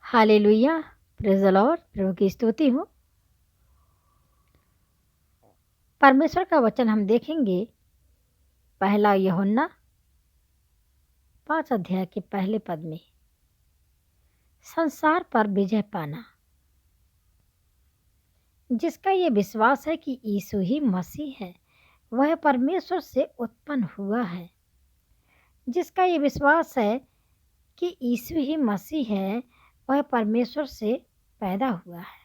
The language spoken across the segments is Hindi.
हालेलुया, प्रेज़ द लॉर्ड, प्रभु की स्तुति हो। परमेश्वर का वचन हम देखेंगे पहला यूहन्ना 5 अध्याय के पहले पद में। संसार पर विजय पाना, जिसका ये विश्वास है कि यीशु ही मसीह है, वह परमेश्वर से उत्पन्न हुआ है। जिसका ये विश्वास है कि यीशु ही मसीह है, वह परमेश्वर से पैदा हुआ है।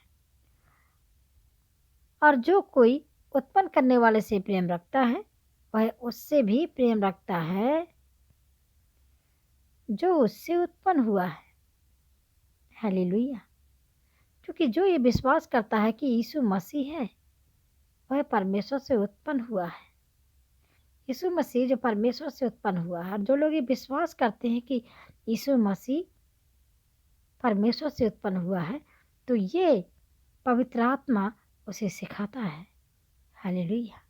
और जो कोई उत्पन्न करने वाले से प्रेम रखता है, वह उससे भी प्रेम रखता है जो उससे उत्पन्न हुआ है। हालेलुया। क्योंकि जो ये विश्वास करता है कि यीशु मसीह है, वह परमेश्वर से उत्पन्न हुआ है। यीशु मसीह जो परमेश्वर से उत्पन्न हुआ है, और जो लोग ये विश्वास करते हैं कि यीशु मसीह परमेश्वर से उत्पन्न हुआ है, तो ये पवित्र आत्मा उसे सिखाता है। हालेलुया।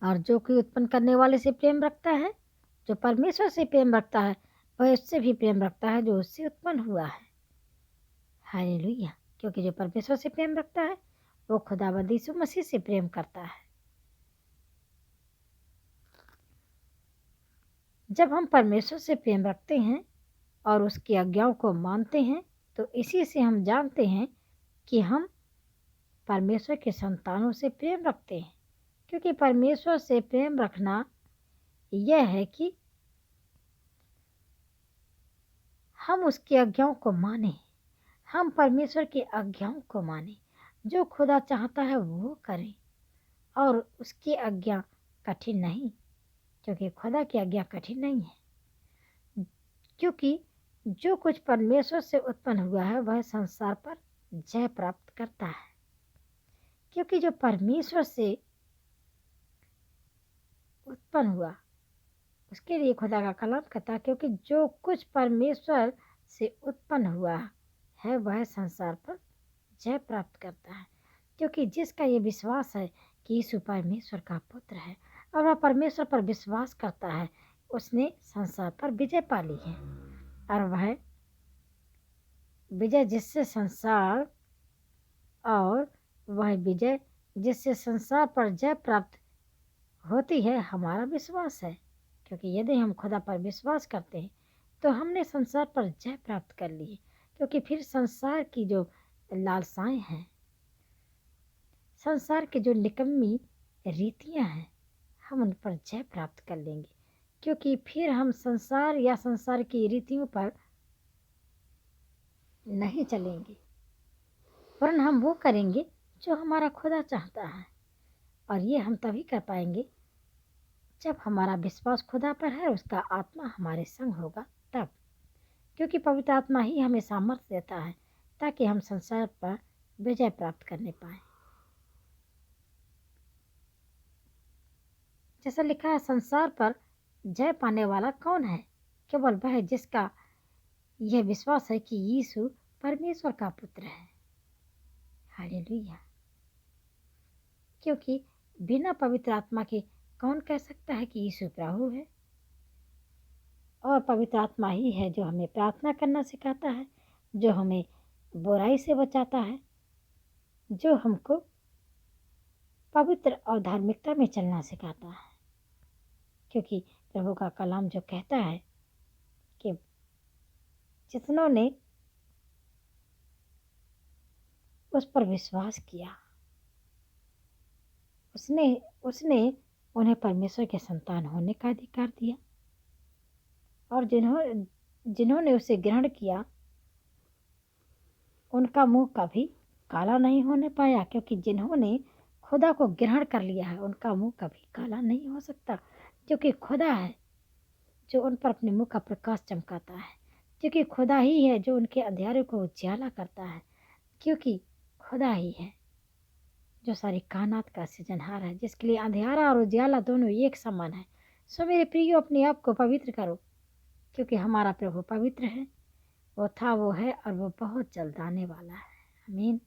और जो कोई उत्पन्न करने वाले से प्रेम रखता है, जो परमेश्वर से प्रेम रखता है, वह उससे भी प्रेम रखता है जो उससे उत्पन्न हुआ है। हालेलुया। क्योंकि जो परमेश्वर से प्रेम रखता है, वो खुदावंद यीशु मसीह से प्रेम करता है। जब हम परमेश्वर से प्रेम रखते हैं और उसकी आज्ञाओं को मानते हैं, तो इसी से हम जानते हैं कि हम परमेश्वर के संतानों से प्रेम रखते हैं। क्योंकि परमेश्वर से प्रेम रखना यह है कि हम उसकी आज्ञाओं को मानें, हम परमेश्वर की आज्ञाओं को मानें। जो खुदा चाहता है वो करें, और उसकी आज्ञा कठिन नहीं, क्योंकि खुदा की आज्ञा कठिन नहीं है। क्योंकि जो कुछ परमेश्वर से उत्पन्न हुआ है, वह संसार पर जय प्राप्त करता है। क्योंकि जो परमेश्वर से उत्पन्न हुआ, उसके लिए खुदा का कलाम कहता है, क्योंकि जो कुछ परमेश्वर से उत्पन्न हुआ है, वह संसार पर जय प्राप्त करता है। क्योंकि जिसका ये विश्वास है कि यीशु परमेश्वर का पुत्र है, और वह परमेश्वर पर विश्वास करता है, उसने संसार पर विजय पा ली है। और वह विजय जिससे संसार पर जय प्राप्त होती है, हमारा विश्वास है। क्योंकि यदि हम खुदा पर विश्वास करते हैं, तो हमने संसार पर जय प्राप्त कर ली है। क्योंकि फिर संसार की जो लालसाएं हैं, संसार की जो निकम्मी रीतियां हैं, हम उन पर जय प्राप्त कर लेंगे। क्योंकि फिर हम संसार की रीतियों पर नहीं चलेंगे, वरन हम वो करेंगे जो हमारा खुदा चाहता है। और ये हम तभी कर पाएंगे जब हमारा विश्वास खुदा पर है, उसका आत्मा हमारे संग होगा तब। क्योंकि पवित्र आत्मा ही हमें सामर्थ्य देता है ताकि हम संसार पर विजय प्राप्त करने पाए। जैसा लिखा है, संसार पर जय पाने वाला कौन है? केवल वह जिसका यह विश्वास है कि यीशु परमेश्वर का पुत्र है। हालेलुया। क्योंकि बिना पवित्र आत्मा के कौन कह सकता है कि यीशु प्रभु है? और पवित्र आत्मा ही है जो हमें प्रार्थना करना सिखाता है, जो हमें बुराई से बचाता है, जो हमको पवित्र और धार्मिकता में चलना सिखाता है। क्योंकि प्रभु का कलाम जो कहता है कि जितनों ने उस पर विश्वास किया, उसने उन्हें परमेश्वर के संतान होने का अधिकार दिया। और जिन्होंने उसे ग्रहण किया, उनका मुंह कभी काला नहीं होने पाया। क्योंकि जिन्होंने खुदा को ग्रहण कर लिया है, उनका मुंह कभी काला नहीं हो सकता। क्योंकि खुदा है जो उन पर अपने मुंह का प्रकाश चमकाता है। क्योंकि खुदा ही है जो उनके अंधेरे को उजाला करता है। क्योंकि खुदा ही है जो सारी कायनात का सृजनहार है, जिसके लिए अंधेरा और उजाला दोनों एक समान है। सो मेरे प्रियो, अपने आप को पवित्र करो, क्योंकि हमारा प्रभु पवित्र है। वो था, वो है, और वो बहुत जल्द आने वाला है। आमीन।